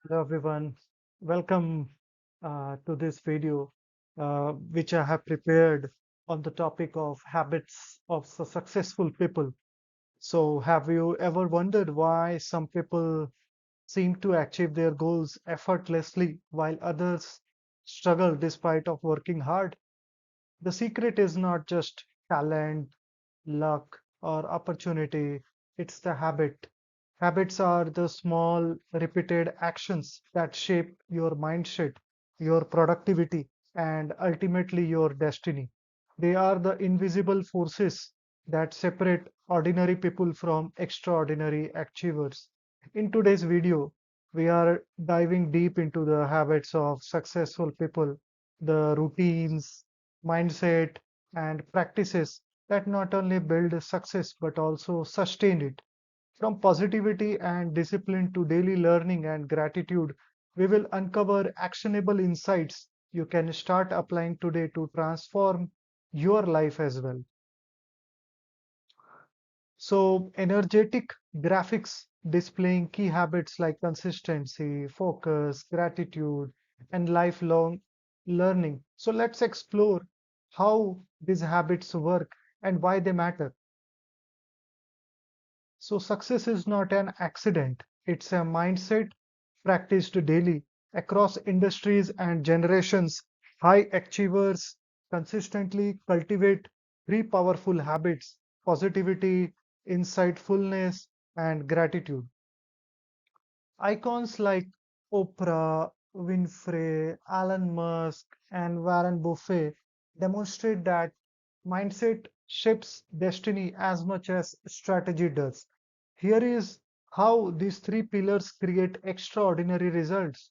Hello everyone, welcome to this video which I have prepared on the topic of habits of successful people. So have you ever wondered why some people seem to achieve their goals effortlessly while others struggle despite of working hard? The secret is not just talent, luck, or opportunity, it's the habit. Habits are the small, repeated actions that shape your mindset, your productivity, and ultimately your destiny. They are the invisible forces that separate ordinary people from extraordinary achievers. In today's video, we are diving deep into the habits of successful people, the routines, mindset, and practices that not only build success but also sustain it. From positivity and discipline to daily learning and gratitude, we will uncover actionable insights you can start applying today to transform your life as well. So, energetic graphics displaying key habits like consistency, focus, gratitude, and lifelong learning. So, let's explore how these habits work and why they matter. So, success is not an accident, it's a mindset practiced daily across industries and generations. High achievers consistently cultivate three powerful habits: positivity, insightfulness, and gratitude. Icons like Oprah Winfrey, Elon Musk, and Warren Buffett demonstrate that mindset shapes destiny as much as strategy does. Here is how these three pillars create extraordinary results.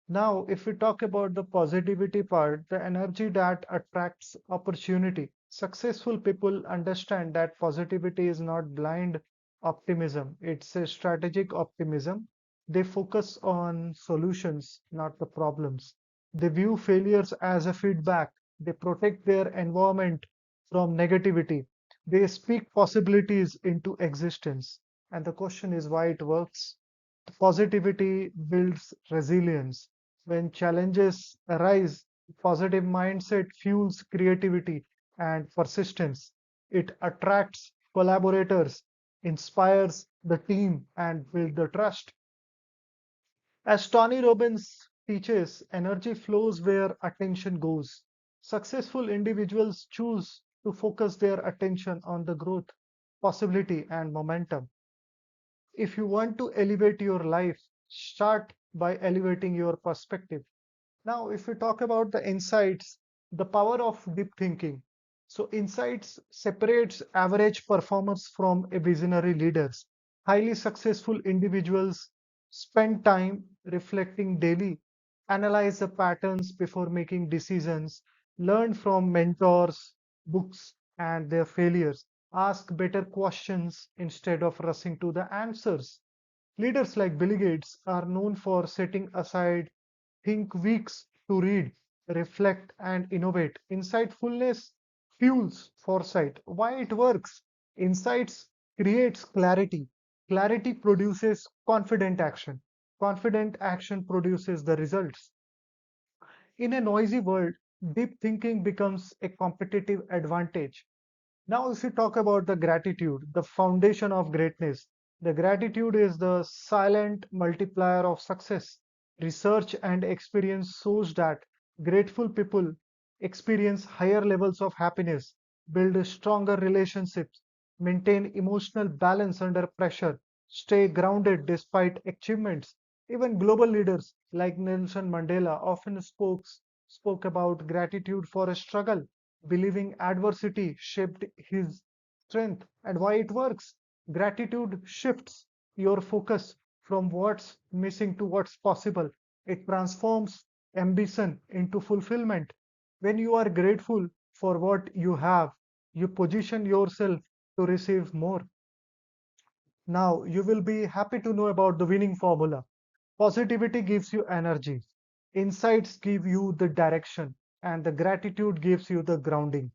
Now, if we talk about the positivity part, the energy that attracts opportunity, successful people understand that positivity is not blind optimism, it's a strategic optimism. They focus on solutions, not the problems. They view failures as a feedback. They protect their environment from negativity. They speak possibilities into existence. And the question is why it works. Positivity builds resilience. When challenges arise, positive mindset fuels creativity and persistence. It attracts collaborators, inspires the team, and builds the trust. As Tony Robbins teaches, energy flows where attention goes. Successful individuals choose to focus their attention on the growth, possibility, and momentum. If you want to elevate your life, start by elevating your perspective. Now, if we talk about the insights, the power of deep thinking. So, insights separates average performers from a visionary leaders. Highly successful individuals spend time reflecting daily, analyze the patterns before making decisions, learn from mentors, books, and their failures, ask better questions instead of rushing to the answers. Leaders like Bill Gates are known for setting aside think weeks to read, reflect, and innovate. Insightfulness fuels foresight. Why it works? Insights creates clarity. Clarity produces confident action. Confident action produces the results. In a noisy world, deep thinking becomes a competitive advantage. Now, if you talk about the gratitude, the foundation of greatness, the gratitude is the silent multiplier of success. Research and experience shows that grateful people experience higher levels of happiness, build stronger relationships, maintain emotional balance under pressure, stay grounded despite achievements. Even global leaders like Nelson Mandela often spoke about gratitude for a struggle, believing adversity shaped his strength. And why it works? Gratitude shifts your focus from what's missing to what's possible. It transforms ambition into fulfillment. When you are grateful for what you have, you position yourself to receive more. Now, you will be happy to know about the winning formula. Positivity gives you energy, insights give you the direction, and the gratitude gives you the grounding.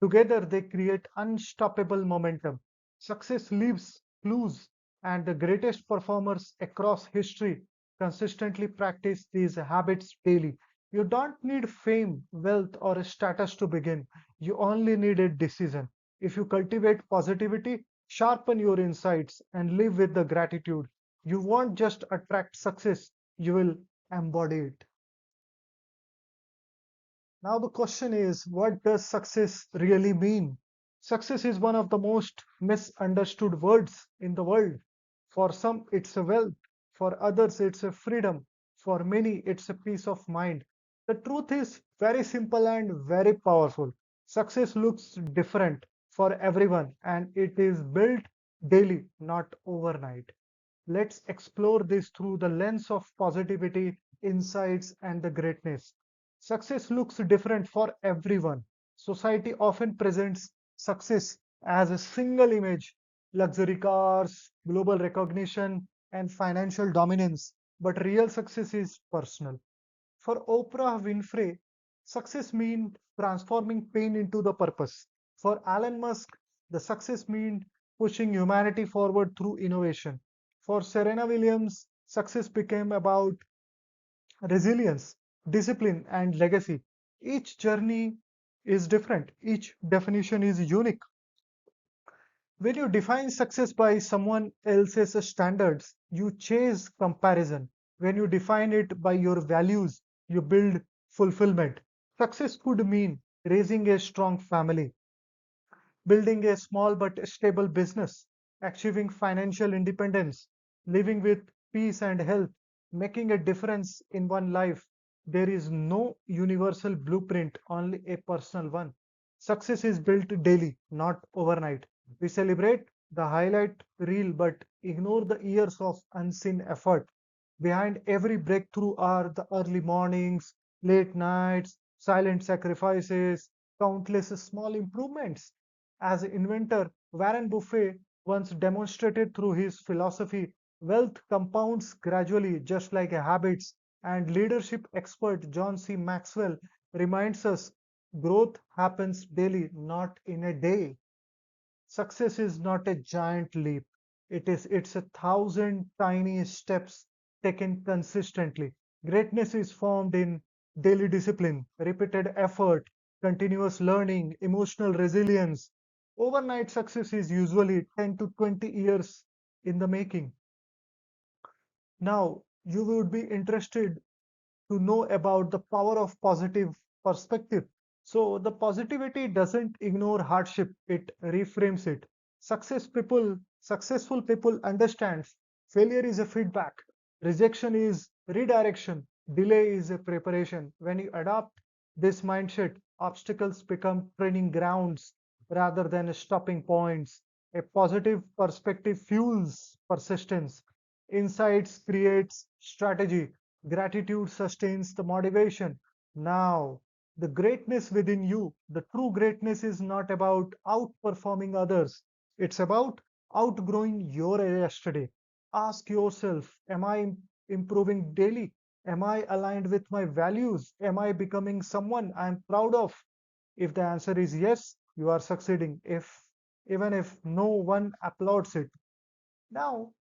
Together, they create unstoppable momentum. Success leaves clues, and the greatest performers across history consistently practice these habits daily. You don't need fame, wealth, or a status to begin. You only need a decision. If you cultivate positivity, sharpen your insights, and live with the gratitude, you won't just attract success, you will embody it. Now, the question is, what does success really mean? Success is one of the most misunderstood words in the world. For some, it's a wealth. For others, it's a freedom. For many, it's a peace of mind. The truth is very simple and very powerful. Success looks different for everyone, and it is built daily, not overnight. Let's explore this through the lens of positivity, insights, and the greatness. Success looks different for everyone. Society often presents success as a single image: luxury cars, global recognition, and financial dominance. But real success is personal. For Oprah Winfrey, success means transforming pain into the purpose. For Elon Musk, the success means pushing humanity forward through innovation. For Serena Williams, success became about resilience, discipline, and legacy. Each journey is different, each definition is unique. When you define success by someone else's standards, you chase comparison. When you define it by your values, you build fulfillment. Success could mean raising a strong family, building a small but stable business, achieving financial independence, living with peace and health, making a difference in one life. There is no universal blueprint, only a personal one. Success is built daily, not overnight. We celebrate the highlight reel but ignore the years of unseen effort. Behind every breakthrough are the early mornings, late nights, silent sacrifices, countless small improvements. As an inventor, Warren Buffett once demonstrated through his philosophy, wealth compounds gradually, just like habits. And leadership expert John C. Maxwell reminds us growth happens daily, not in a day. Success is not a giant leap. It's a thousand tiny steps taken consistently. Greatness is formed in daily discipline, repeated effort, continuous learning, emotional resilience. Overnight success is usually 10 to 20 years in the making. Now, you would be interested to know about the power of positive perspective. So the positivity doesn't ignore hardship, it reframes it. Successful people understand failure is a feedback, rejection is redirection, delay is a preparation. When you adopt this mindset, obstacles become training grounds rather than stopping points. A positive perspective fuels persistence. Insights creates strategy. Gratitude sustains the motivation. Now, the greatness within you, the true greatness is not about outperforming others. It's about outgrowing your yesterday. Ask yourself, am I improving daily? Am I aligned with my values? Am I becoming someone I'm proud of? If the answer is yes, you are succeeding. If even if no one applauds it. Now,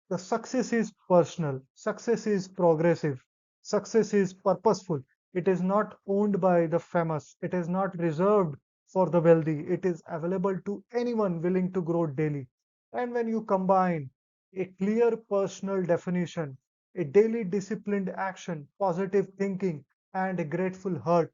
the success is personal, success is progressive, success is purposeful. It is not owned by the famous, it is not reserved for the wealthy, it is available to anyone willing to grow daily. And when you combine a clear personal definition, a daily disciplined action, positive thinking, and a grateful heart,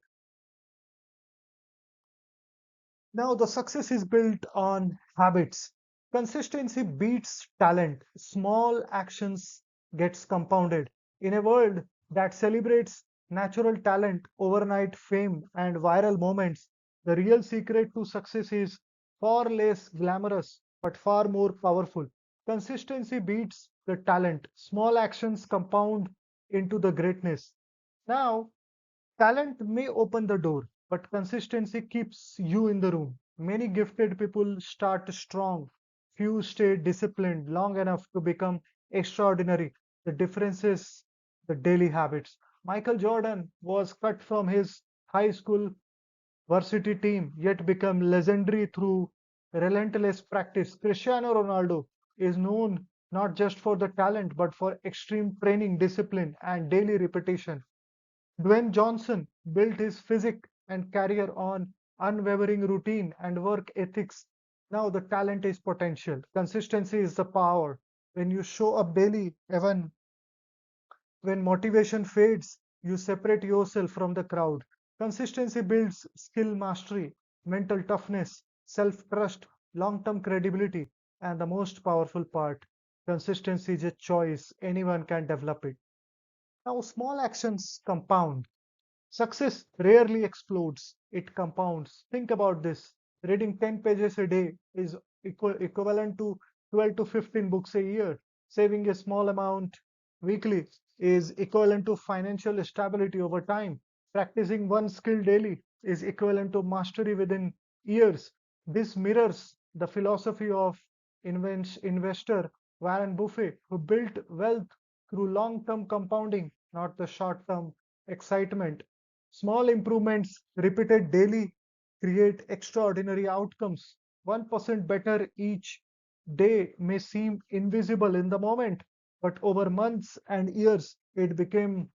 now, the success is built on habits. Consistency beats talent. Small actions gets compounded. In a world that celebrates natural talent, overnight fame, and viral moments, the real secret to success is far less glamorous but far more powerful. Consistency beats the talent. Small actions compound into the greatness. Now, talent may open the door, but consistency keeps you in the room. Many gifted people start strong, few stay disciplined long enough to become extraordinary. The difference is the daily habits. Michael Jordan was cut from his high school varsity team, yet become legendary through relentless practice. Cristiano Ronaldo is known not just for the talent, but for extreme training, discipline, and daily repetition. Dwayne Johnson built his physique and career on unwavering routine and work ethics. Now the talent is potential. Consistency is the power. When you show up daily, even when motivation fades, you separate yourself from the crowd. Consistency builds skill mastery, mental toughness, self trust, long term credibility, and the most powerful part, consistency is a choice. Anyone can develop it. Now, small actions compound. Success rarely explodes, it compounds. Think about this. Reading 10 pages a day is equivalent to 12 to 15 books a year. Saving a small amount weekly is equivalent to financial stability over time. Practicing one skill daily is equivalent to mastery within years. This mirrors the philosophy of investor Warren Buffett, who built wealth through long term compounding, not the short term excitement. Small improvements repeated daily create extraordinary outcomes. 1% better each day may seem invisible in the moment, but over months and years, it became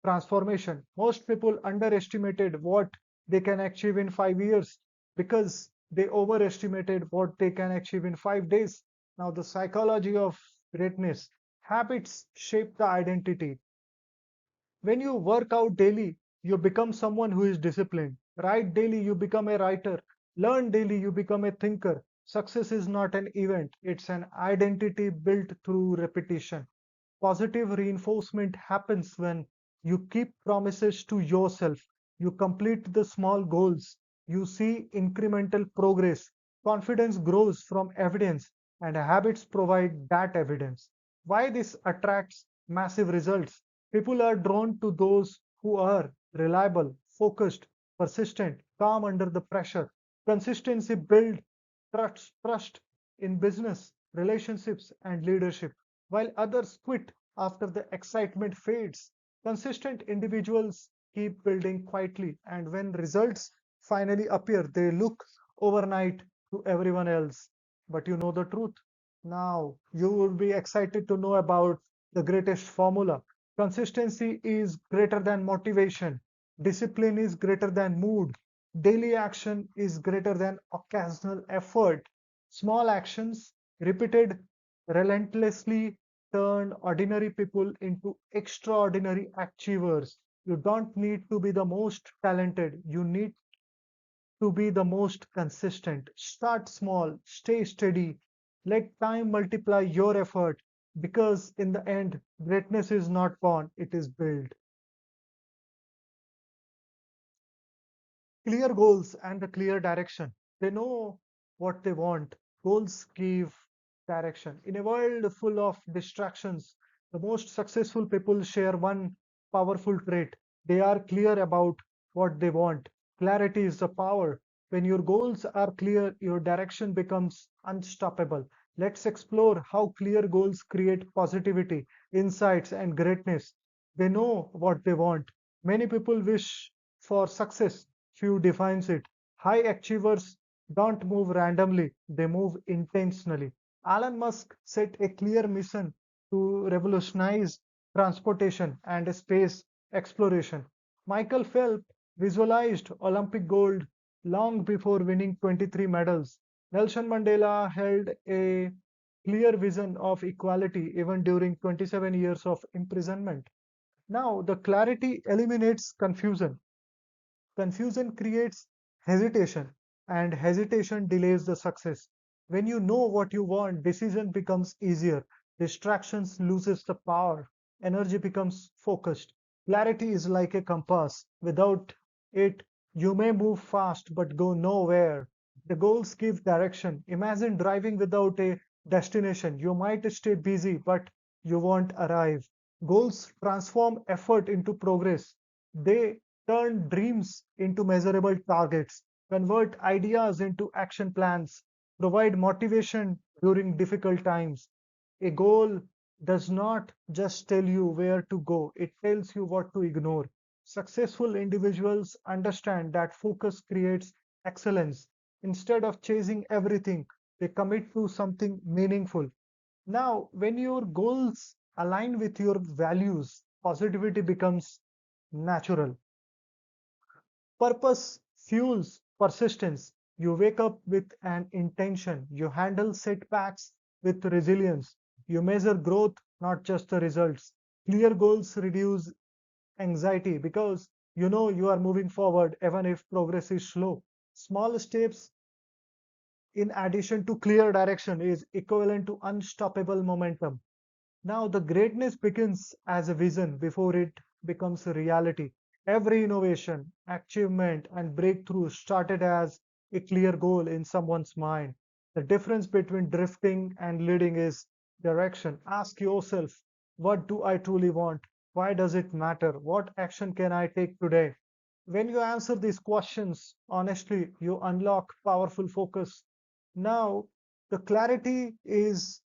transformation. Most people underestimated what they can achieve in 5 years because they overestimated what they can achieve in 5 days. Now, the psychology of greatness, habits shape the identity. When you work out daily, you become someone who is disciplined. Write daily, you become a writer. Learn daily, you become a thinker. Success is not an event, it's an identity built through repetition. Positive reinforcement happens when you keep promises to yourself, you complete the small goals, you see incremental progress. Confidence grows from evidence, and habits provide that evidence. Why this attracts massive results? People are drawn to those who are reliable, focused, persistent, calm under the pressure. Consistency builds trust in business, relationships, and leadership. While others quit after the excitement fades, consistent individuals keep building quietly, and when results finally appear, they look overnight to everyone else. But you know the truth. Now, you would be excited to know about the greatest formula. Consistency is greater than motivation. Discipline is greater than mood. Daily action is greater than occasional effort. Small actions, repeated relentlessly, turn ordinary people into extraordinary achievers. You don't need to be the most talented, you need to be the most consistent. Start small, stay steady, let time multiply your effort because in the end, greatness is not born, it is built. Clear goals and the clear direction. They know what they want. Goals give direction. In a world full of distractions, the most successful people share one powerful trait. They are clear about what they want. Clarity is the power. When your goals are clear, your direction becomes unstoppable. Let's explore how clear goals create positivity, insights, and greatness. They know what they want. Many people wish for success, few defines it. High achievers don't move randomly, they move intentionally. Elon Musk set a clear mission to revolutionize transportation and space exploration. Michael Phelps visualized Olympic gold long before winning 23 medals. Nelson Mandela held a clear vision of equality even during 27 years of imprisonment. Now, the clarity eliminates confusion. Confusion creates hesitation, and hesitation delays the success. When you know what you want, decision becomes easier. Distractions loses the power. Energy becomes focused. Clarity is like a compass. Without it, you may move fast but go nowhere. The goals give direction. Imagine driving without a destination. You might stay busy, but you won't arrive. Goals transform effort into progress. They turn dreams into measurable targets, convert ideas into action plans, provide motivation during difficult times. A goal does not just tell you where to go, it tells you what to ignore. Successful individuals understand that focus creates excellence. Instead of chasing everything, they commit to something meaningful. Now, when your goals align with your values, positivity becomes natural. Purpose fuels persistence. You wake up with an intention. You handle setbacks with resilience. You measure growth, not just the results. Clear goals reduce anxiety because you know you are moving forward even if progress is slow. Small steps in addition to clear direction is equivalent to unstoppable momentum. Now, the greatness begins as a vision before it becomes a reality. Every innovation, achievement, and breakthrough started as a clear goal in someone's mind. The difference between drifting and leading is direction. Ask yourself, what do I truly want? Why does it matter? What action can I take today? When you answer these questions honestly, you unlock powerful focus. Now, the clarity is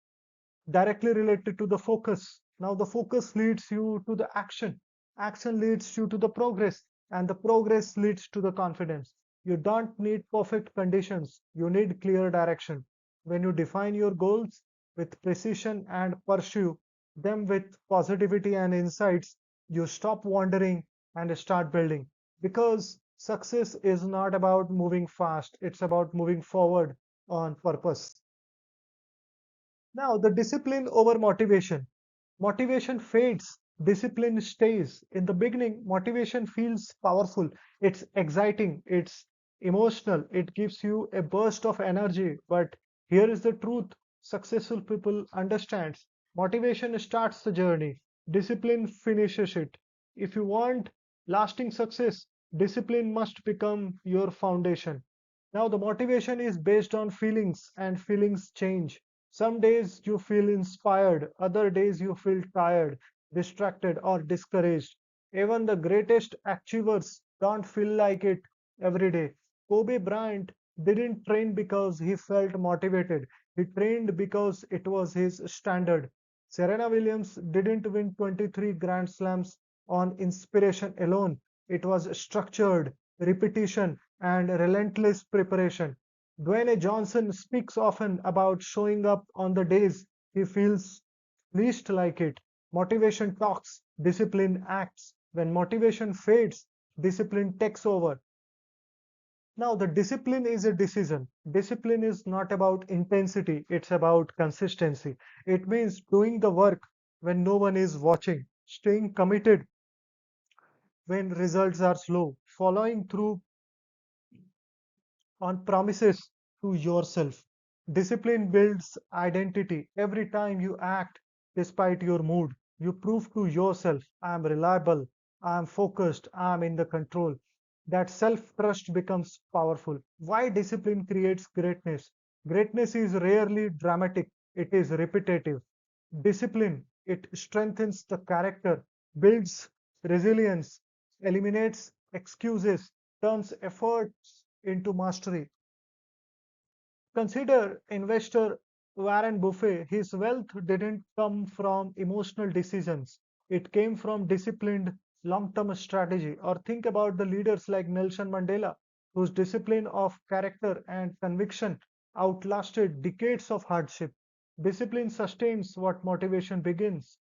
directly related to the focus. Now, the focus leads you to the action. Action leads you to the progress, and the progress leads to the confidence. You don't need perfect conditions, you need clear direction. When you define your goals with precision and pursue them with positivity and insights, you stop wandering and start building. Because success is not about moving fast, it's about moving forward on purpose. Now, the discipline over motivation. Motivation fades, discipline stays. In the beginning, motivation feels powerful. It's exciting, it's emotional, it gives you a burst of energy. But here is the truth successful people understand. Motivation starts the journey, discipline finishes it. If you want lasting success, discipline must become your foundation. Now, the motivation is based on feelings, and feelings change. Some days you feel inspired, other days you feel tired, distracted, or discouraged. Even the greatest achievers don't feel like it every day. Kobe Bryant didn't train because he felt motivated, he trained because it was his standard. Serena Williams didn't win 23 Grand Slams on inspiration alone, it was structured, repetition, and relentless preparation. Dwayne Johnson speaks often about showing up on the days he feels least like it. Motivation talks, discipline acts. When motivation fades, discipline takes over. Now, the discipline is a decision. Discipline is not about intensity, it's about consistency. It means doing the work when no one is watching, staying committed when results are slow, following through on promises to yourself. Discipline builds identity. Every time you act despite your mood, you prove to yourself, I am reliable, I am focused, I am in the control. That self trust becomes powerful. Why discipline creates greatness? Greatness is rarely dramatic, it is repetitive. Discipline, it strengthens the character, builds resilience, eliminates excuses, turns efforts into mastery. Consider investor Warren Buffett. His wealth didn't come from emotional decisions, it came from disciplined long term strategy. Or think about the leaders like Nelson Mandela, whose discipline of character and conviction outlasted decades of hardship. Discipline sustains what motivation begins.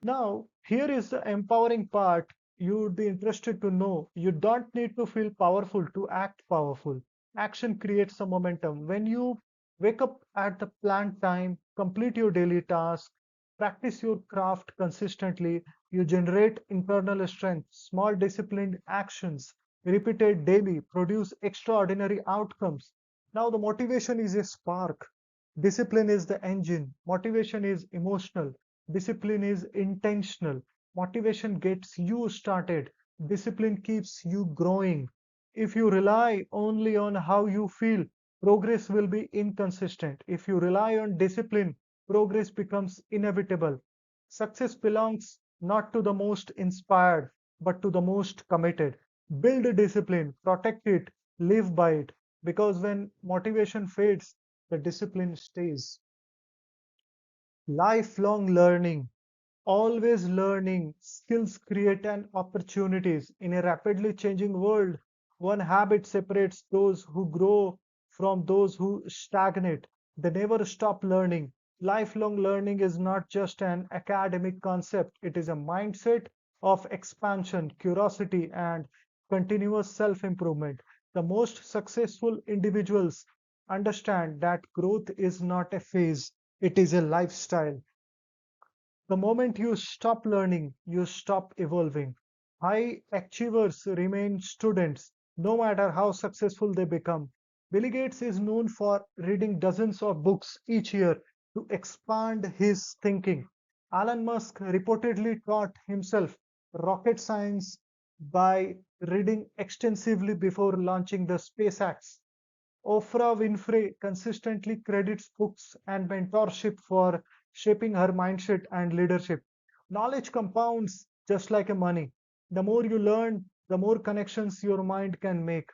Now, here is the empowering part you would be interested to know. You don't need to feel powerful to act powerful. Action creates a momentum. When you wake up at the planned time, complete your daily task, practice your craft consistently, you generate internal strength. Small disciplined actions, repeated daily, produce extraordinary outcomes. Now, the motivation is a spark, discipline is the engine, motivation is emotional. Discipline is intentional. Motivation gets you started. Discipline keeps you growing. If you rely only on how you feel, progress will be inconsistent. If you rely on discipline, progress becomes inevitable. Success belongs not to the most inspired, but to the most committed. Build a discipline, protect it, live by it. Because when motivation fades, the discipline stays. Lifelong learning, always learning, skills create an opportunities. In a rapidly changing world, one habit separates those who grow from those who stagnate. They never stop learning. Lifelong learning is not just an academic concept, it is a mindset of expansion, curiosity, and continuous self improvement. The most successful individuals understand that growth is not a phase, it is a lifestyle. The moment you stop learning, you stop evolving. High achievers remain students, no matter how successful they become. Bill Gates is known for reading dozens of books each year to expand his thinking. Elon Musk reportedly taught himself rocket science by reading extensively before launching the SpaceX. Oprah Winfrey consistently credits books and mentorship for shaping her mindset and leadership. Knowledge compounds just like a money. The more you learn, the more connections your mind can make.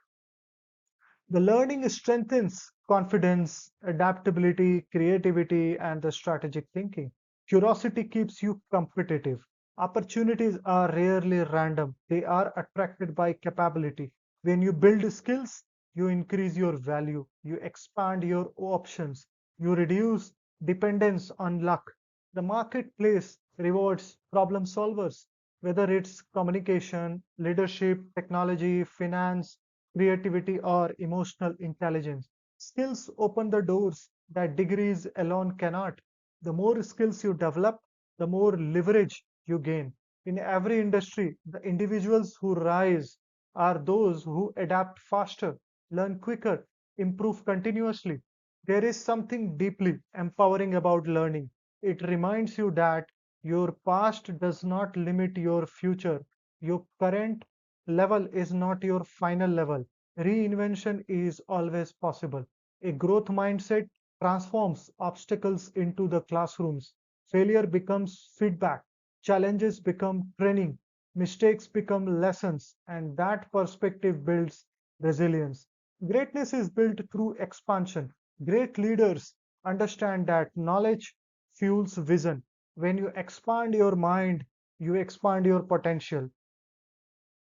The learning strengthens confidence, adaptability, creativity, and the strategic thinking. Curiosity keeps you competitive. Opportunities are rarely random, they are attracted by capability. When you build skills, you increase your value, you expand your options, you reduce dependence on luck. The marketplace rewards problem solvers, whether it's communication, leadership, technology, finance, creativity, or emotional intelligence. Skills open the doors that degrees alone cannot. The more skills you develop, the more leverage you gain. In every industry, the individuals who rise are those who adapt faster, learn quicker, improve continuously. There is something deeply empowering about learning. It reminds you that your past does not limit your future. Your current level is not your final level. Reinvention is always possible. A growth mindset transforms obstacles into the classrooms. Failure becomes feedback. Challenges become training. Mistakes become lessons. And that perspective builds resilience. Greatness is built through expansion. Great leaders understand that knowledge fuels vision. When you expand your mind, you expand your potential.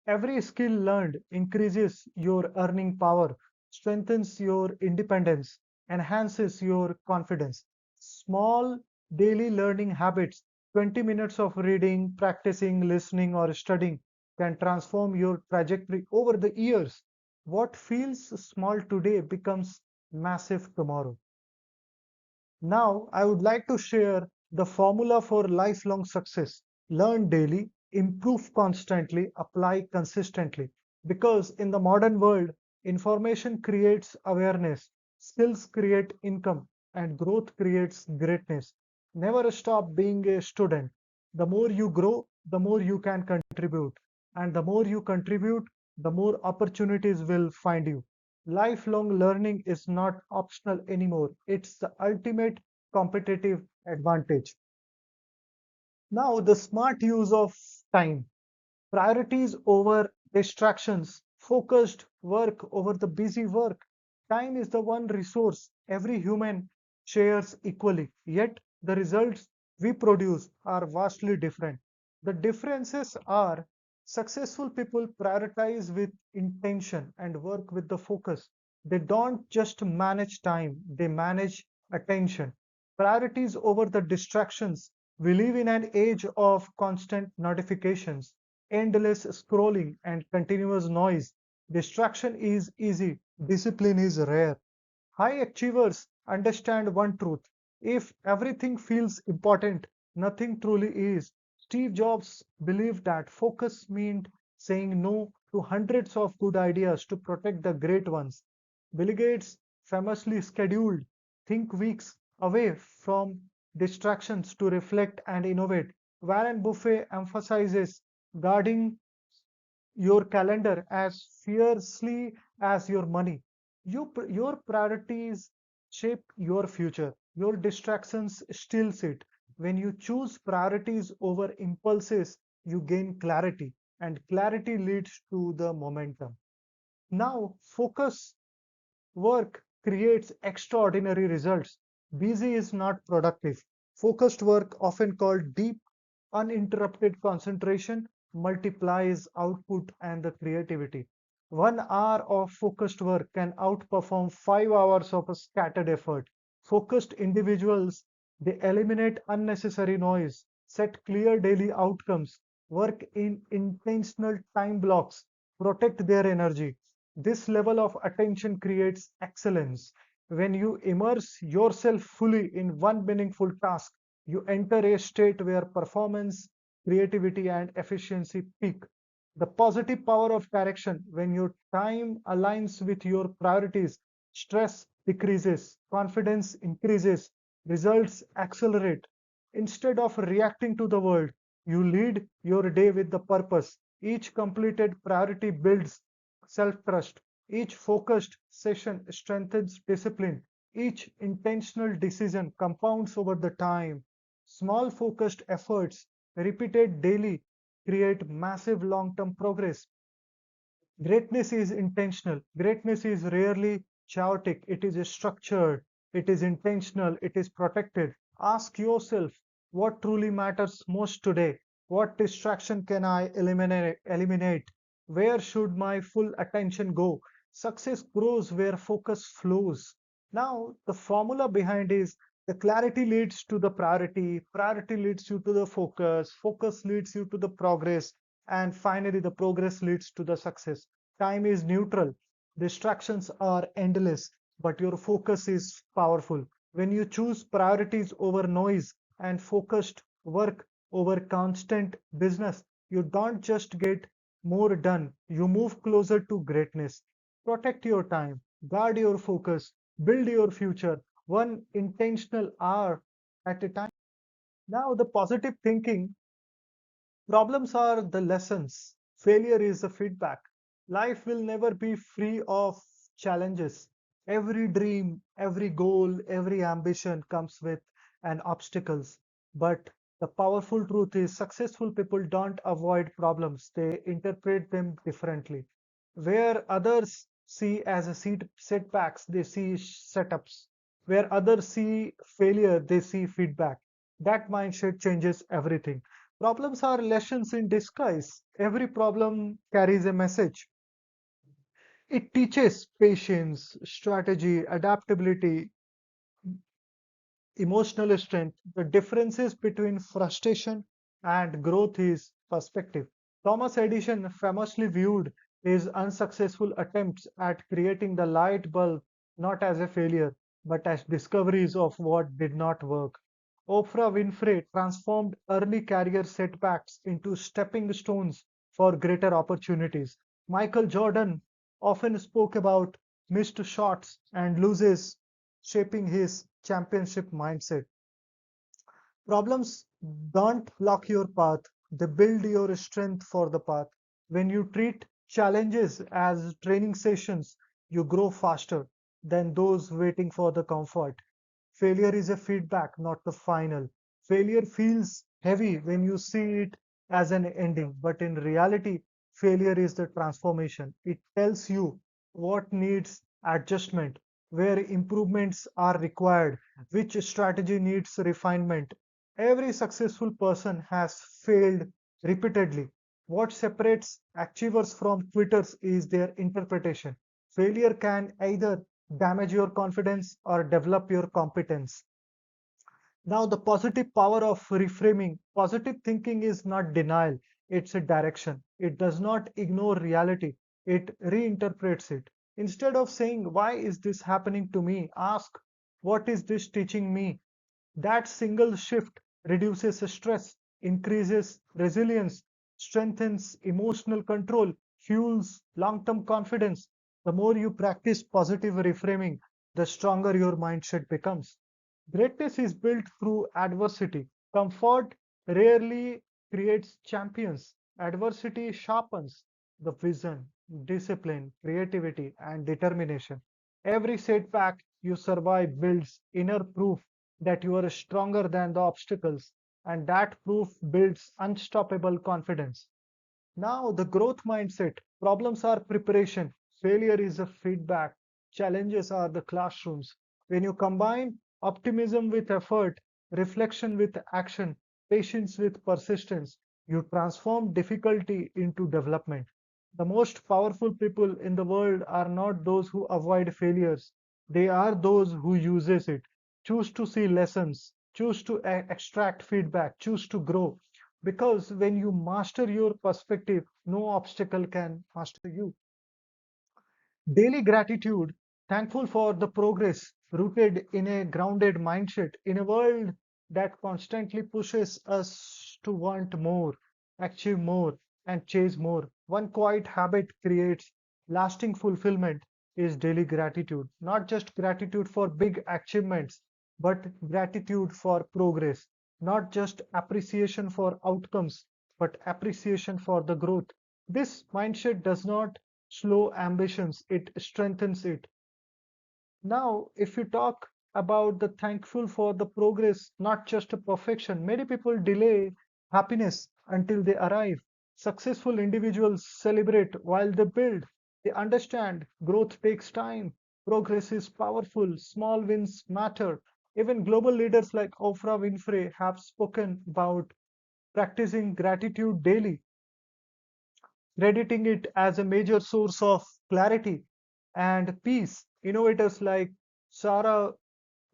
Every skill learned increases your earning power, strengthens your independence, enhances your confidence. Small daily learning habits, 20 minutes of reading, practicing, listening, or studying, can transform your trajectory over the years. What feels small today becomes massive tomorrow. Now, I would like to share the formula for lifelong success. Learn daily, improve constantly, apply consistently. Because in the modern world, information creates awareness, skills create income, and growth creates greatness. Never stop being a student. The more you grow, the more you can contribute. And the more you contribute, the more opportunities will find you. Lifelong learning is not optional anymore. It's the ultimate competitive advantage. Now, the smart use of time, priorities over distractions, focused work over the busy work. Time is the one resource every human shares equally, yet the results we produce are vastly different. The differences are successful people prioritize with intention and work with the focus. They don't just manage time, they manage attention. Priorities over the distractions. We live in an age of constant notifications, endless scrolling, and continuous noise. Distraction is easy, discipline is rare. High achievers understand one truth. If everything feels important, nothing truly is. Steve Jobs believed that focus meant saying no to hundreds of good ideas to protect the great ones. Bill Gates famously scheduled think weeks away from distractions to reflect and innovate. Warren Buffett emphasizes guarding your calendar as fiercely as your money. Your priorities shape your future. Your distractions still sit. When you choose priorities over impulses, you gain clarity, and clarity leads to the momentum. Now, focus work creates extraordinary results. Busy is not productive. Focused work, often called deep, uninterrupted concentration, multiplies output and the creativity. 1 hour of focused work can outperform 5 hours of a scattered effort. Focused individuals They eliminate unnecessary noise, set clear daily outcomes, work in intentional time blocks, protect their energy. This level of attention creates excellence. When you immerse yourself fully in one meaningful task, you enter a state where performance, creativity, and efficiency peak. The positive power of direction: when your time aligns with your priorities, stress decreases, confidence increases, results accelerate. Instead of reacting to the world, you lead your day with the purpose. Each completed priority builds self trust. Each focused session strengthens discipline. Each intentional decision compounds over the time. Small focused efforts repeated daily create massive long term progress. Greatness is intentional. Greatness is rarely chaotic. It is structured. It is intentional. It is protected. Ask yourself what truly matters most today. What distraction can I eliminate? Where should my full attention go? Success grows where focus flows. Now, the formula behind is: the clarity leads to the priority, priority leads you to the focus, focus leads you to the progress, and finally, the progress leads to the success. Time is neutral, distractions are endless, but your focus is powerful. When you choose priorities over noise and focused work over constant business, you don't just get more done, you move closer to greatness. Protect your time, guard your focus, build your future, one intentional hour at a time. Now, the positive thinking: problems are the lessons, failure is the feedback. Life will never be free of challenges. Every dream, every goal, every ambition comes with an obstacles. But the powerful truth is successful people don't avoid problems, they interpret them differently. Where others see as a setbacks, they see setups. Where others see failure, they see feedback. That mindset changes everything. Problems are lessons in disguise. Every problem carries a message. It teaches patience, strategy, adaptability, emotional strength. The differences between frustration and growth is perspective. Thomas Edison famously viewed his unsuccessful attempts at creating the light bulb not as a failure, but as discoveries of what did not work. Oprah Winfrey transformed early career setbacks into stepping stones for greater opportunities. Michael Jordan often spoke about missed shots and losses shaping his championship mindset. Problems don't block your path, they build your strength for the path. When you treat challenges as training sessions, you grow faster than those waiting for the comfort. Failure is a feedback, not the final. Failure feels heavy when you see it as an ending, but in reality, failure is the transformation. It tells you what needs adjustment, where improvements are required, which strategy needs refinement. Every successful person has failed repeatedly. What separates achievers from quitters is their interpretation. Failure can either damage your confidence or develop your competence. Now, the positive power of reframing. Positive thinking is not denial, it's a direction. It does not ignore reality, it reinterprets it. Instead of saying, "Why is this happening to me?" ask, "What is this teaching me?" That single shift reduces stress, increases resilience, strengthens emotional control, fuels long term confidence. The more you practice positive reframing, the stronger your mindset becomes. Greatness is built through adversity. Comfort rarely creates champions. Adversity sharpens the vision, discipline, creativity, and determination. Every setback you survive builds inner proof that you are stronger than the obstacles, and that proof builds unstoppable confidence. Now, the growth mindset: problems are preparation, failure is a feedback, challenges are the classrooms. When you combine optimism with effort, reflection with action, patience with persistence, you transform difficulty into development. The most powerful people in the world are not those who avoid failures, they are those who uses it, choose to see lessons, choose to extract feedback, choose to grow. Because when you master your perspective, no obstacle can master you. Daily gratitude, thankful for the progress, rooted in a grounded mindset, in a world that constantly pushes us to want more, achieve more, and chase more. One quiet habit creates lasting fulfillment is daily gratitude. Not just gratitude for big achievements, but gratitude for progress. Not just appreciation for outcomes, but appreciation for the growth. This mindset does not slow ambitions, it strengthens it. Now, if you talk about the thankful for the progress, not just a perfection, many people delay happiness until they arrive. Successful individuals celebrate while they build. They understand growth takes time, progress is powerful, small wins matter. Even global leaders like Oprah Winfrey have spoken about practicing gratitude daily, crediting it as a major source of clarity and peace. Innovators like Sarah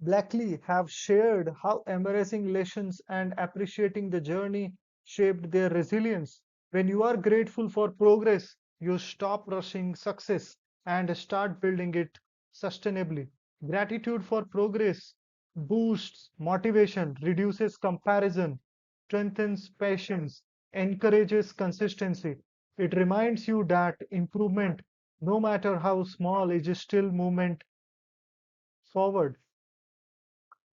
Blackley have shared how embracing lessons and appreciating the journey shaped their resilience. When you are grateful for progress, you stop rushing success and start building it sustainably. Gratitude for progress boosts motivation, reduces comparison, strengthens patience, encourages consistency. It reminds you that improvement, no matter how small, is still movement forward.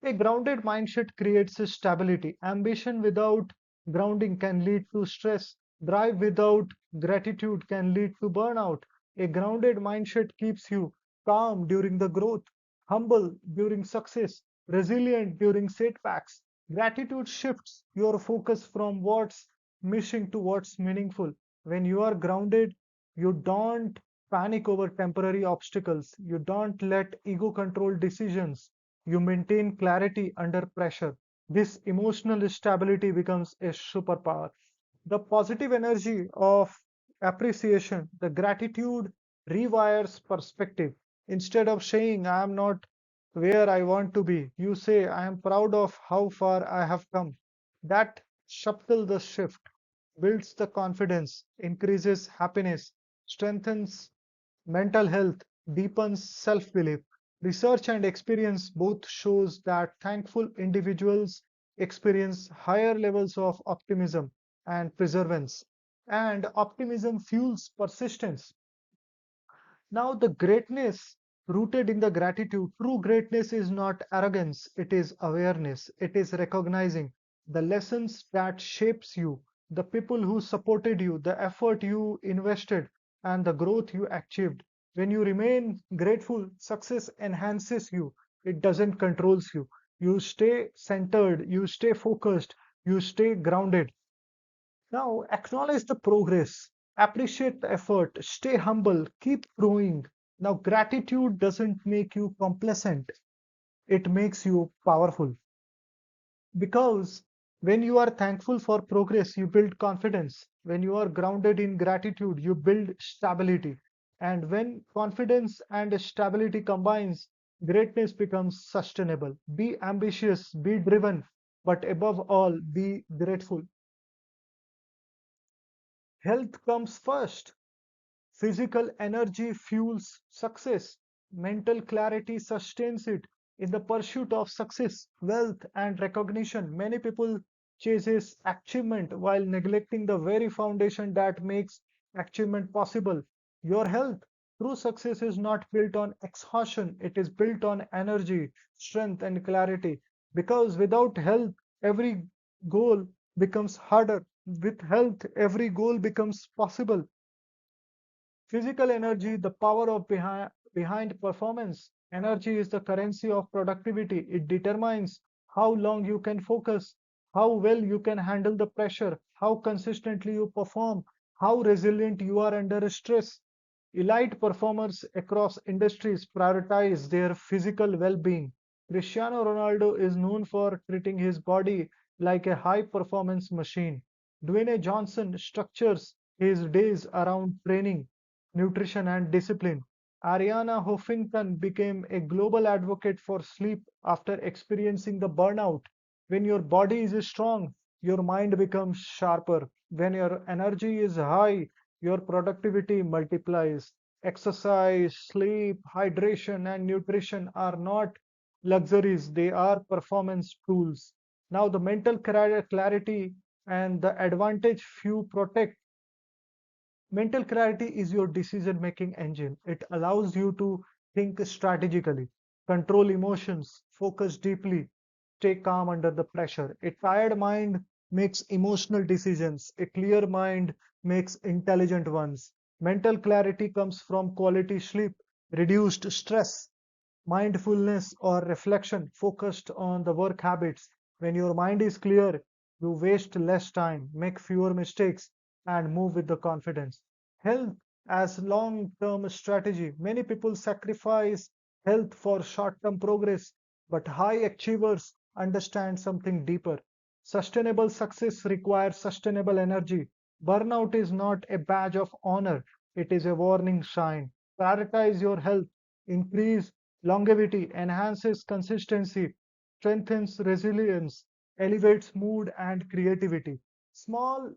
A grounded mindset creates a stability. Ambition without grounding can lead to stress. Drive without gratitude can lead to burnout. A grounded mindset keeps you calm during the growth, humble during success, resilient during setbacks. Gratitude shifts your focus from what's missing to what's meaningful. When you are grounded, you don't panic over temporary obstacles. You don't let ego control decisions. You maintain clarity under pressure. This emotional stability becomes a superpower. The positive energy of appreciation, the gratitude rewires perspective. Instead of saying, I am not where I want to be, you say, I am proud of how far I have come. That subtle the shift builds the confidence, increases happiness, strengthens mental health, deepens self-belief. Research and experience both shows that thankful individuals experience higher levels of optimism and perseverance. And optimism fuels persistence. Now, the greatness rooted in the gratitude, true greatness is not arrogance, it is awareness. It is recognizing the lessons that shapes you, the people who supported you, the effort you invested, and the growth you achieved. When you remain grateful, success enhances you. It doesn't controls you. You stay centered, you stay focused, you stay grounded. Now, acknowledge the progress, appreciate the effort, stay humble, keep growing. Now, gratitude doesn't make you complacent, it makes you powerful. Because when you are thankful for progress, you build confidence. When you are grounded in gratitude, you build stability. And when confidence and stability combines, greatness becomes sustainable. Be ambitious, be driven, but above all, be grateful. Health comes first. Physical energy fuels success. Mental clarity sustains it. In the pursuit of success, wealth, and recognition, many people chases achievement while neglecting the very foundation that makes achievement possible. Your health, true success is not built on exhaustion, it is built on energy, strength, and clarity. Because without health, every goal becomes harder. With health, every goal becomes possible. Physical energy, the power of behind performance. Energy is the currency of productivity. It determines how long you can focus, how well you can handle the pressure, how consistently you perform, how resilient you are under stress. Elite performers across industries prioritize their physical well-being. Cristiano Ronaldo is known for treating his body like a high-performance machine. Dwayne Johnson structures his days around training, nutrition, and discipline. Ariana Huffington became a global advocate for sleep after experiencing the burnout. When your body is strong, your mind becomes sharper. When your energy is high, your productivity multiplies. Exercise, sleep, hydration, and nutrition are not luxuries, they are performance tools. Now, the mental clarity and the advantage few protect. Mental clarity is your decision making engine. It allows you to think strategically, control emotions, focus deeply, stay calm under the pressure. A tired mind makes emotional decisions, a clear mind makes intelligent ones. Mental clarity comes from quality sleep, reduced stress, mindfulness or reflection focused on the work habits. When your mind is clear, you waste less time, make fewer mistakes, and move with the confidence. Health as long term strategy. Many people sacrifice health for short term progress, but high achievers understand something deeper. Sustainable success requires sustainable energy. Burnout is not a badge of honor, it is a warning sign. Prioritize your health, increase longevity, enhances consistency, strengthens resilience, elevates mood and creativity. Small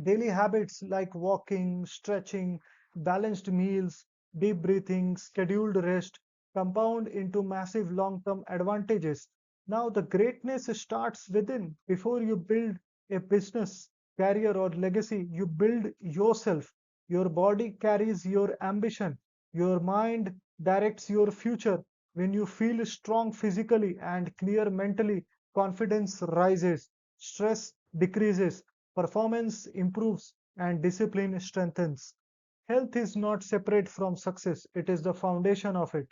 daily habits like walking, stretching, balanced meals, deep breathing, scheduled rest compound into massive long term advantages. Now, the greatness starts within. Before you build a business, career, or legacy, you build yourself. Your body carries your ambition, your mind directs your future. When you feel strong physically and clear mentally, confidence rises, stress decreases, performance improves, and discipline strengthens. Health is not separate from success, it is the foundation of it.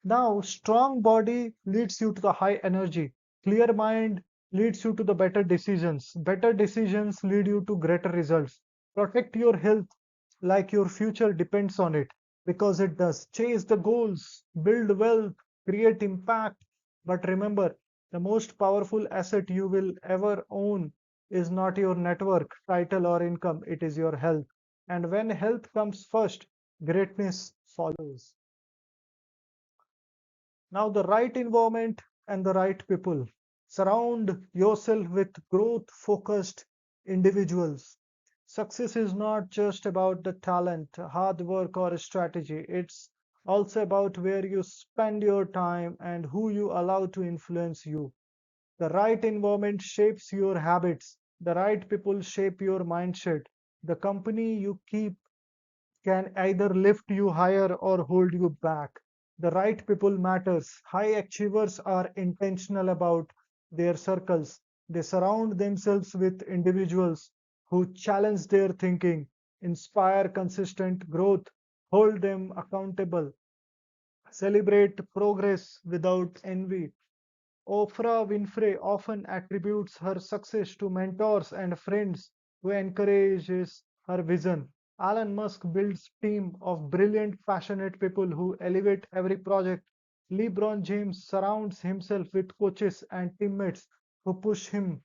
Now, strong body leads you to the high energy. Clear mind leads you to the better decisions. Better decisions lead you to greater results. Protect your health like your future depends on it because it does. Chase the goals, build wealth, create impact. But remember, the most powerful asset you will ever own is not your network, title, or income, it is your health. And when health comes first, greatness follows. Now, the right environment and the right people. Surround yourself with growth focused individuals. Success is not just about the talent, hard work, or strategy. It's also about where you spend your time and who you allow to influence you. The right environment shapes your habits. The right people shape your mindset. The company you keep can either lift you higher or hold you back. The right people matters. High achievers are intentional about their circles. They surround themselves with individuals who challenge their thinking, inspire consistent growth, hold them accountable, celebrate progress without envy. Oprah Winfrey often attributes her success to mentors and friends who encourages her vision. Elon Musk builds team of brilliant, passionate people who elevate every project. LeBron James surrounds himself with coaches and teammates who push him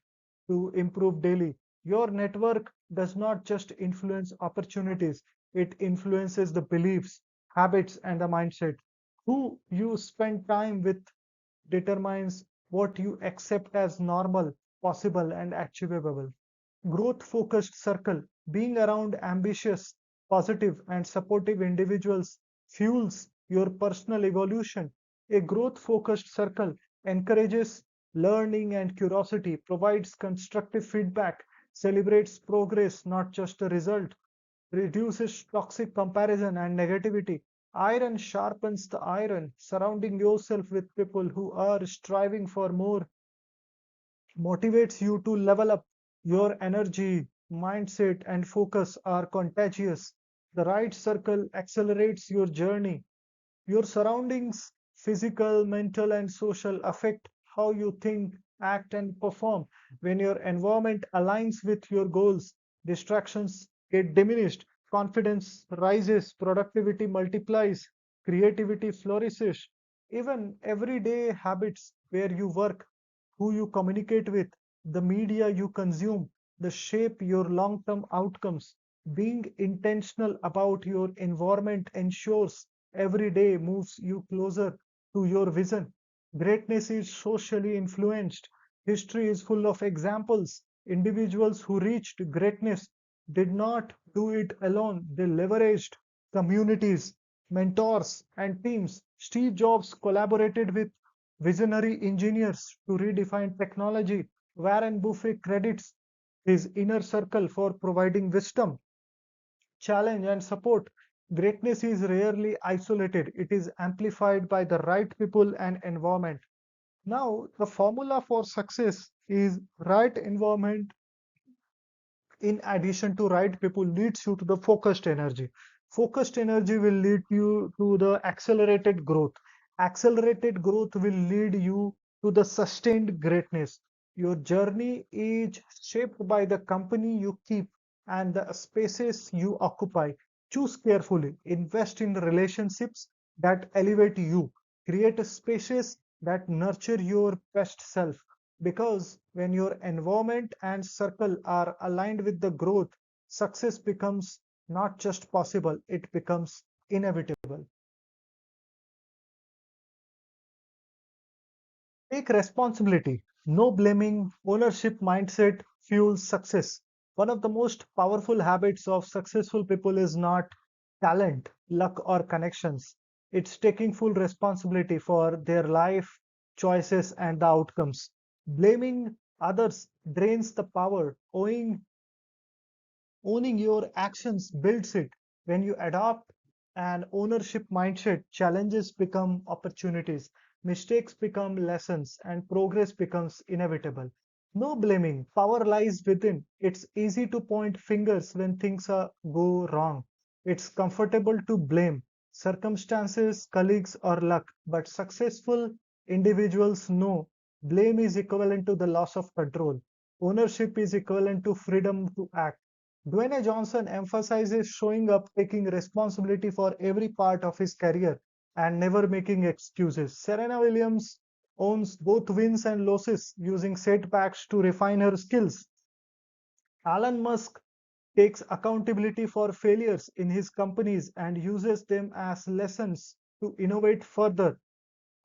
to improve daily. Your network does not just influence opportunities, it influences the beliefs, habits, and the mindset. Who you spend time with determines what you accept as normal, possible, and achievable. Growth focused circle, being around ambitious, positive, and supportive individuals fuels your personal evolution. A growth focused circle encourages learning and curiosity, provides constructive feedback, celebrates progress, not just a result, reduces toxic comparison and negativity. Iron sharpens the iron. Surrounding yourself with people who are striving for more motivates you to level up. Your energy, mindset, and focus are contagious. The right circle accelerates your journey. Your surroundings, physical, mental, and social, affect how you think, act, and perform. When your environment aligns with your goals, distractions get diminished, confidence rises, productivity multiplies, creativity flourishes. Even everyday habits where you work, who you communicate with, the media you consume, the shape your long term outcomes. Being intentional about your environment ensures every day moves you closer to your vision. Greatness is socially influenced. History is full of examples. Individuals who reached greatness did not do it alone. They leveraged communities, mentors, and teams. Steve Jobs collaborated with visionary engineers to redefine technology. Warren Buffett credits his inner circle for providing wisdom, challenge, and support. Greatness is rarely isolated, it is amplified by the right people and environment. Now, the formula for success is right environment in addition to right people leads you to the focused energy. Focused energy will lead you to the accelerated growth. Accelerated growth will lead you to the sustained greatness. Your journey is shaped by the company you keep and the spaces you occupy. Choose carefully. Invest in relationships that elevate you. Create spaces that nurture your best self, because when your environment and circle are aligned with the growth, success becomes not just possible, it becomes inevitable. Take responsibility. No blaming, ownership mindset fuels success. One of the most powerful habits of successful people is not talent, luck, or connections. It's taking full responsibility for their life, choices, and the outcomes. Blaming others drains the power. Owning your actions builds it. When you adopt an ownership mindset, challenges become opportunities, mistakes become lessons, and progress becomes inevitable. No blaming, power lies within. It's easy to point fingers when go wrong. It's comfortable to blame circumstances, colleagues, or luck, but successful individuals know blame is equivalent to the loss of control. Ownership is equivalent to freedom to act. Dwayne Johnson emphasizes showing up, taking responsibility for every part of his career, and never making excuses. Serena Williams owns both wins and losses, using setbacks to refine her skills. Elon Musk takes accountability for failures in his companies and uses them as lessons to innovate further.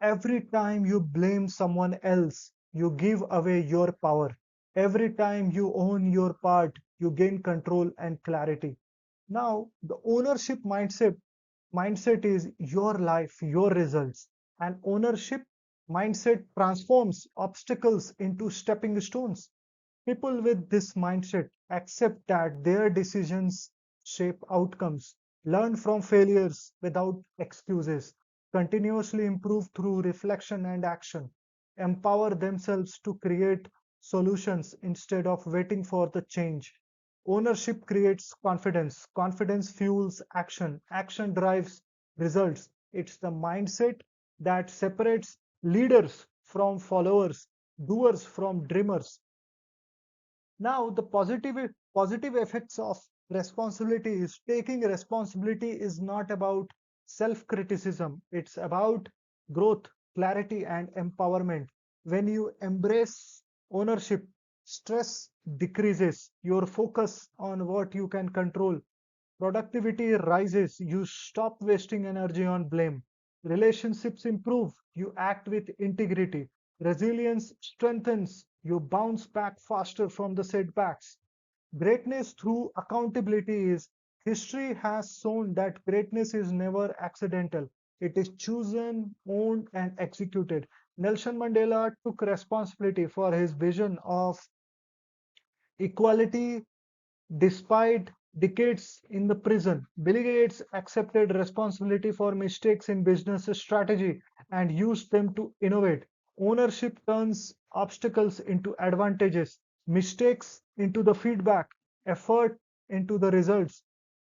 Every time you blame someone else, you give away your power. Every time you own your part, you gain control and clarity. Now, the ownership mindset is your life, your results. And ownership mindset transforms obstacles into stepping stones. People with this mindset accept that their decisions shape outcomes, learn from failures without excuses, continuously improve through reflection and action, empower themselves to create solutions instead of waiting for the change. Ownership creates confidence, confidence fuels action, action drives results. It's the mindset that separates leaders from followers, doers from dreamers. Now, the positive effects of responsibility is taking responsibility is not about self-criticism. It's about growth, clarity, and empowerment. When you embrace ownership, stress decreases. Your focus on what you can control. Productivity rises. You stop wasting energy on blame. Relationships improve. You act with integrity. Resilience strengthens. You bounce back faster from the setbacks. Greatness through accountability is history has shown that greatness is never accidental. It is chosen, owned, and executed. Nelson Mandela took responsibility for his vision of equality despite decades in the prison. Bill Gates accepted responsibility for mistakes in business strategy and used them to innovate. Ownership turns obstacles into advantages, mistakes into the feedback, effort into the results.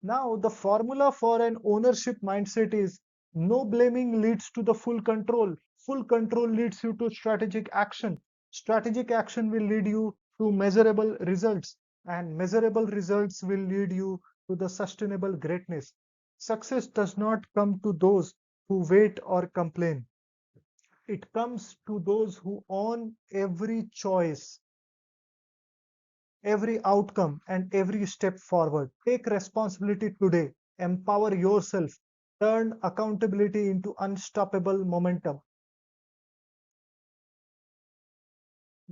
Now, the formula for an ownership mindset is no blaming leads to the full control. Full control leads you to strategic action. Strategic action will lead you to measurable results, and measurable results will lead you to the sustainable greatness. Success does not come to those who wait or complain. It comes to those who own every choice, every outcome, and every step forward. Take responsibility today. Empower yourself. Turn accountability into unstoppable momentum.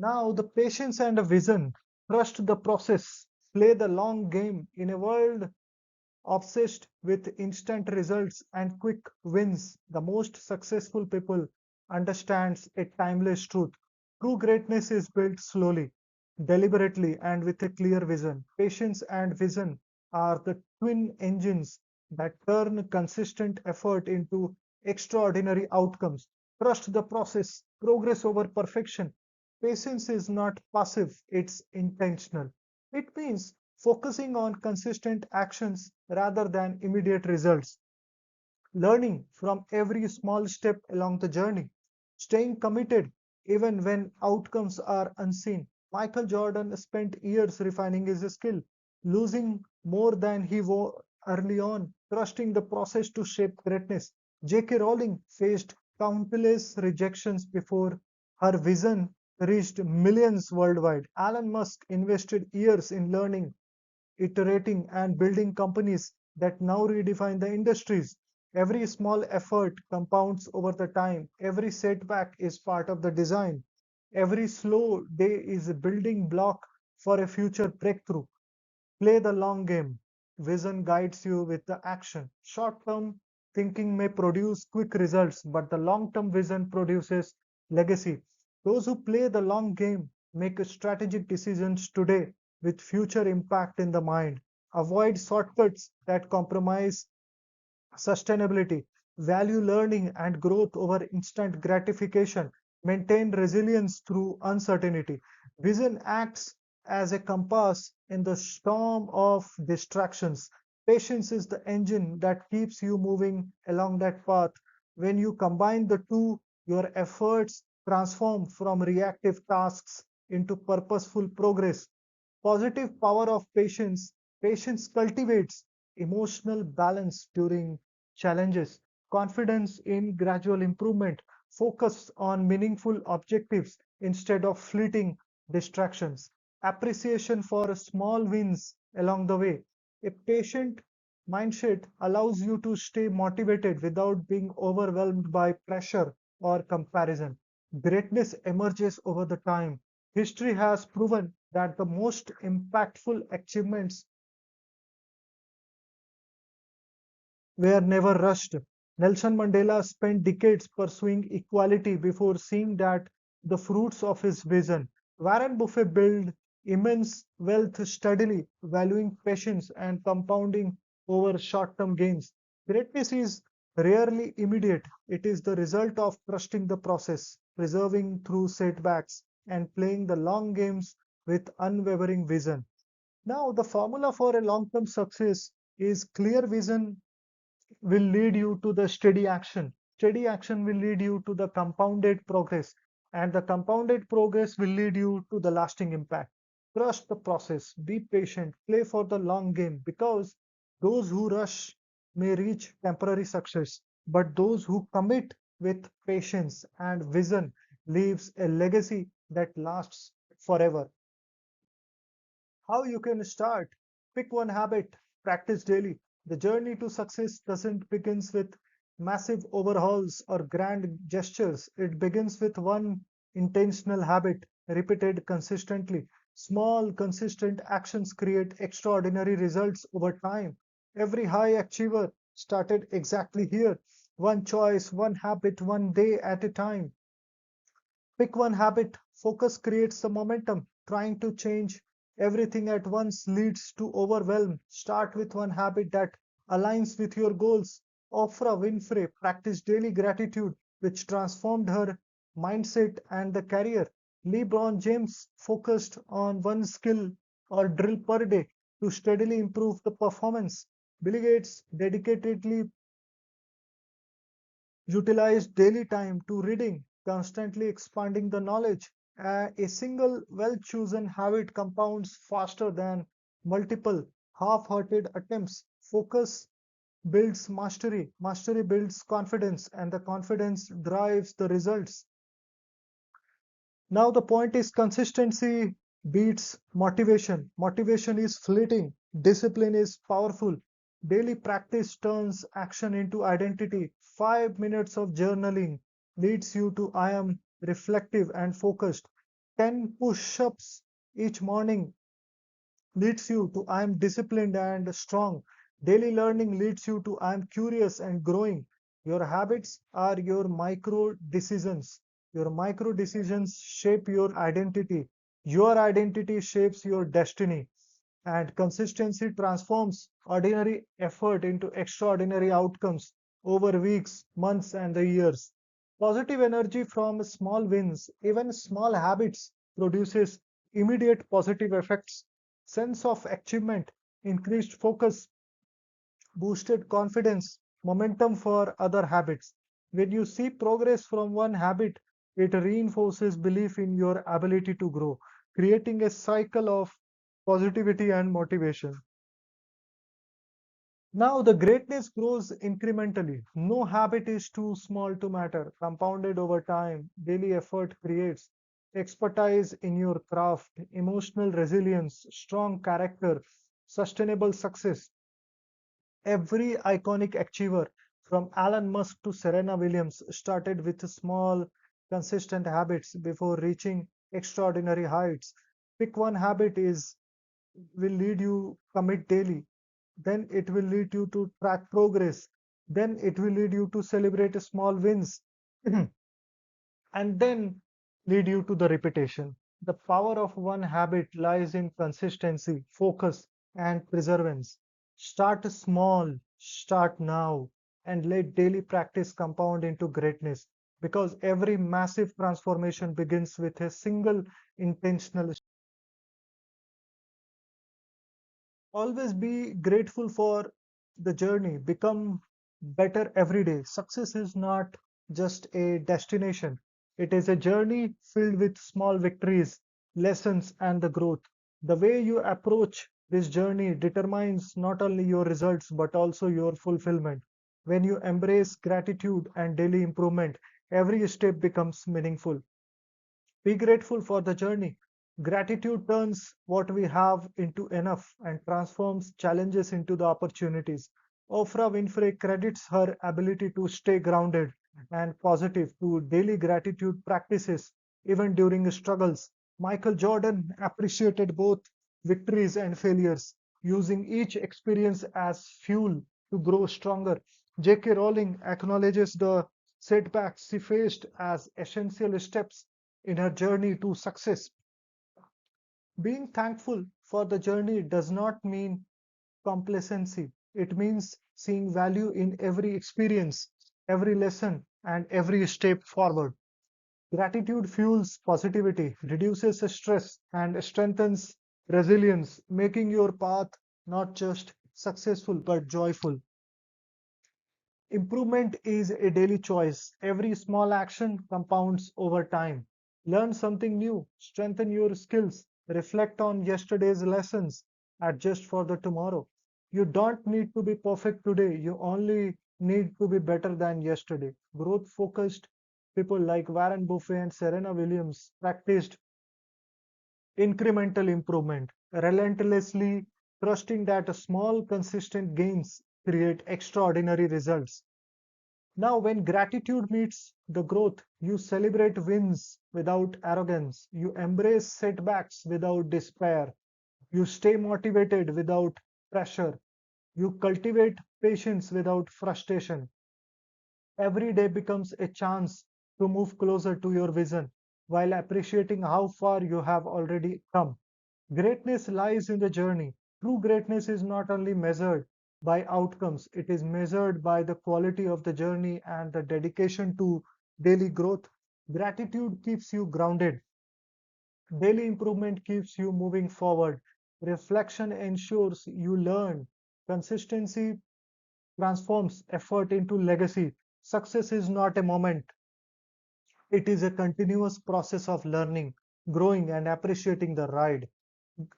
Now, the patience and the vision, trust the process, play the long game in a world obsessed with instant results and quick wins. The most successful people understands a timeless truth. True greatness is built slowly, deliberately, and with a clear vision. Patience and vision are the twin engines that turn consistent effort into extraordinary outcomes. Trust the process, progress over perfection. Patience is not passive, it's intentional. It means focusing on consistent actions rather than immediate results, learning from every small step along the journey, staying committed even when outcomes are unseen. Michael Jordan spent years refining his skill, losing more than he wore early on, trusting the process to shape greatness. J.K. Rowling faced countless rejections before her vision reached millions worldwide. Elon Musk invested years in learning, iterating, and building companies that now redefine the industries. Every small effort compounds over the time. Every setback is part of the design. Every slow day is a building block for a future breakthrough. Play the long game. Vision guides you with the action. Short term thinking may produce quick results, but the long term vision produces legacy. Those who play the long game make strategic decisions today with future impact in the mind. Avoid shortcuts that compromise sustainability, value learning and growth over instant gratification, maintain resilience through uncertainty. Vision acts as a compass in the storm of distractions. Patience is the engine that keeps you moving along that path. When you combine the two, your efforts transform from reactive tasks into purposeful progress. Positive power of patience. Patience cultivates emotional balance during challenges, confidence in gradual improvement, focus on meaningful objectives instead of fleeting distractions, appreciation for small wins along the way. A patient mindset allows you to stay motivated without being overwhelmed by pressure or comparison. Greatness emerges over the time. History has proven that the most impactful achievements were never rushed. Nelson Mandela spent decades pursuing equality before seeing that the fruits of his vision. Warren Buffett built immense wealth steadily, valuing patience and compounding over short-term gains. Greatness is rarely immediate. It is the result of trusting the process, preserving through setbacks, and playing the long games with unwavering vision. Now, the formula for a long-term success is clear vision will lead you to the steady action. Steady action will lead you to the compounded progress, and the compounded progress will lead you to the lasting impact. Trust the process, be patient, play for the long game because those who rush may reach temporary success, but those who commit with patience and vision leaves a legacy that lasts forever. How you can start? Pick one habit, practice daily. The journey to success doesn't begin with massive overhauls or grand gestures. It begins with one intentional habit repeated consistently. Small, consistent actions create extraordinary results over time. Every high achiever started exactly here. One choice, one habit, one day at a time. Pick one habit. Focus creates the momentum. Trying to change everything at once leads to overwhelm. Start with one habit that aligns with your goals. Oprah Winfrey practiced daily gratitude, which transformed her mindset and the career. LeBron James focused on one skill or drill per day to steadily improve the performance. Bill Gates dedicatedly utilize daily time to reading, constantly expanding the knowledge. A single well chosen habit compounds faster than multiple half hearted attempts. Focus builds mastery, mastery builds confidence, and the confidence drives the results. Now, the point is consistency beats motivation. Motivation is fleeting, discipline is powerful. Daily practice turns action into identity. 5 minutes of journaling leads you to I am reflective and focused. 10 push-ups each morning leads you to I am disciplined and strong. Daily learning leads you to I am curious and growing. Your habits are your micro decisions. Your micro decisions shape your identity. Your identity shapes your destiny. And consistency transforms ordinary effort into extraordinary outcomes over weeks, months, and the years. Positive energy from small wins, even small habits, produces immediate positive effects. Sense of achievement, increased focus, boosted confidence, momentum for other habits. When you see progress from one habit, it reinforces belief in your ability to grow, creating a cycle of positivity and motivation. Now, the greatness grows incrementally. No habit is too small to matter. Compounded over time, daily effort creates expertise in your craft, emotional resilience, strong character, sustainable success. Every iconic achiever, from Elon Musk to Serena Williams, started with small, consistent habits before reaching extraordinary heights. Pick one habit is will lead you commit daily, then it will lead you to track progress, then it will lead you to celebrate small wins, and then lead you to the repetition. The power of one habit lies in consistency, focus, and perseverance. Start small, start now, and let daily practice compound into greatness, because every massive transformation begins with a single intentional. Always be grateful for the journey. Become better every day. Success is not just a destination, it is a journey filled with small victories, lessons, and the growth. The way you approach this journey determines not only your results but also your fulfillment. When you embrace gratitude and daily improvement, every step becomes meaningful. Be grateful for the journey. Gratitude turns what we have into enough and transforms challenges into the opportunities. Oprah Winfrey credits her ability to stay grounded and positive to daily gratitude practices, even during struggles. Michael Jordan appreciated both victories and failures, using each experience as fuel to grow stronger. J.K. Rowling acknowledges the setbacks she faced as essential steps in her journey to success. Being thankful for the journey does not mean complacency. It means seeing value in every experience, every lesson, and every step forward. Gratitude fuels positivity, reduces stress, and strengthens resilience, making your path not just successful but joyful. Improvement is a daily choice. Every small action compounds over time. Learn something new, strengthen your skills, reflect on yesterday's lessons, adjust for the tomorrow. You don't need to be perfect today, you only need to be better than yesterday. Growth focused people like Warren Buffett and Serena Williams practiced incremental improvement, relentlessly trusting that small, consistent gains create extraordinary results. Now, when gratitude meets the growth, you celebrate wins without arrogance. You embrace setbacks without despair. You stay motivated without pressure. You cultivate patience without frustration. Every day becomes a chance to move closer to your vision while appreciating how far you have already come. Greatness lies in the journey. True greatness is not only measured by outcomes, it is measured by the quality of the journey and the dedication to daily growth. Gratitude keeps you grounded. Daily improvement keeps you moving forward. Reflection ensures you learn. Consistency transforms effort into legacy. Success is not a moment, it is a continuous process of learning, growing, and appreciating the ride.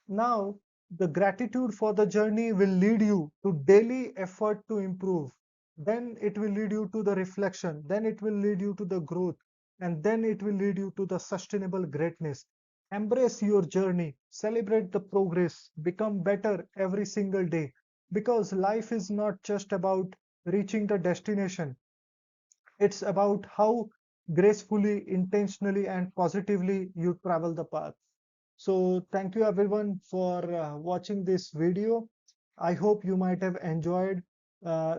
Now, the gratitude for the journey will lead you to daily effort to improve. Then it will lead you to the reflection. Then it will lead you to the growth. And then it will lead you to the sustainable greatness. Embrace your journey, celebrate the progress, become better every single day. Because life is not just about reaching the destination, it's about how gracefully, intentionally, and positively you travel the path. So thank you everyone for watching this video. I hope you might have enjoyed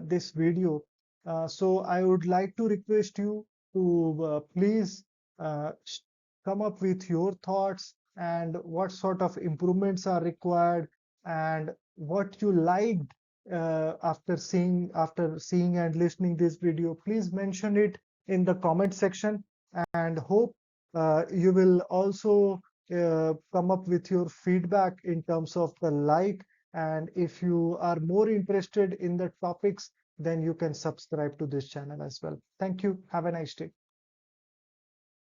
this video. So I would like to request you to please come up with your thoughts and what sort of improvements are required and what you liked after seeing and listening this video. Please mention it in the comment section and hope you will also come up with your feedback in terms of the like. And if you are more interested in the topics, then you can subscribe to this channel as well. Thank you. Have a nice day.